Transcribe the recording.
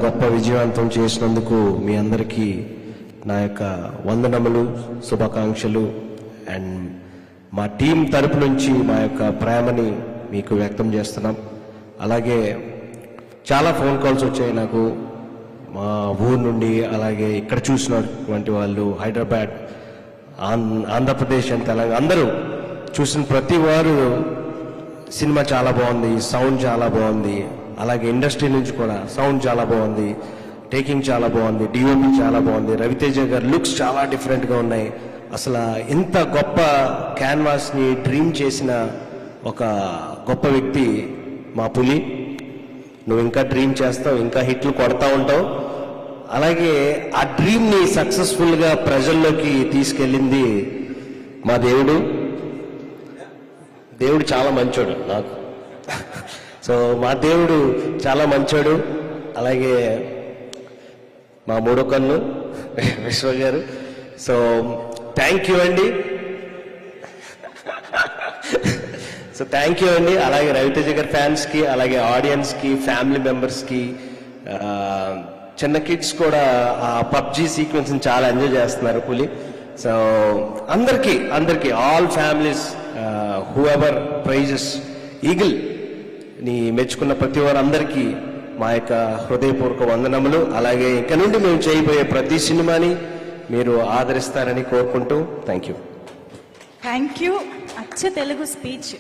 గొప్ప విజయవంతం చేసినందుకు మీ అందరికీ నా యొక్క వందనములు, శుభాకాంక్షలు. అండ్ మా టీం తరపు నుంచి మా యొక్క ప్రేమని మీకు వ్యక్తం చేస్తున్నాం. అలాగే చాలా ఫోన్ కాల్స్ వచ్చాయి నాకు మా ఊరు నుండి, అలాగే ఇక్కడ చూసినటువంటి వాళ్ళు, హైదరాబాద్, ఆంధ్రప్రదేశ్ అండ్ తెలంగాణ, అందరూ చూసిన ప్రతి వారు సినిమా చాలా బాగుంది, సౌండ్ చాలా బాగుంది, అలాగే ఇండస్ట్రీ నుంచి కూడా సౌండ్ చాలా బాగుంది, టేకింగ్ చాలా బాగుంది, డిఓపి చాలా బాగుంది, రవితేజ గారి లుక్స్ చాలా డిఫరెంట్గా ఉన్నాయి. అసలు ఇంత గొప్ప క్యాన్వాస్ని డ్రీమ్ చేసిన ఒక గొప్ప వ్యక్తి మా పులి. నువ్వు ఇంకా డ్రీమ్ చేస్తావు, ఇంకా హిట్లు కొడతా ఉంటావు. అలాగే ఆ డ్రీమ్ని సక్సెస్ఫుల్గా ప్రజల్లోకి తీసుకెళ్ళింది మా దేవుడు. దేవుడు చాలా మంచోడు నాకు. సో మా దేవుడు చాలా మంచోడు. అలాగే మా మూడో కన్ను విశ్వ గారు. సో థ్యాంక్ యూ అండి. సో థ్యాంక్ యూ అండి. అలాగే రవితేజ గారి ఫ్యాన్స్కి, అలాగే ఆడియన్స్కి, ఫ్యామిలీ మెంబర్స్కి, చిన్న కిడ్స్ కూడా ఆ పబ్జీ సీక్వెన్స్ని చాలా ఎంజాయ్ చేస్తున్నారు పులి. సో అందరికీ all families who ever praises eagle ని మెచ్చుకున్న ప్రతి వారు అందరికీ మా యొక్క హృదయపూర్వక వందనములు. అలాగే ఇక నుండి మేము చేయబోయే ప్రతి సినిమాని మీరు ఆదరిస్తారని కోరుకుంటూ థ్యాంక్ యూ. అచ్చ తెలుగు స్పీచ్.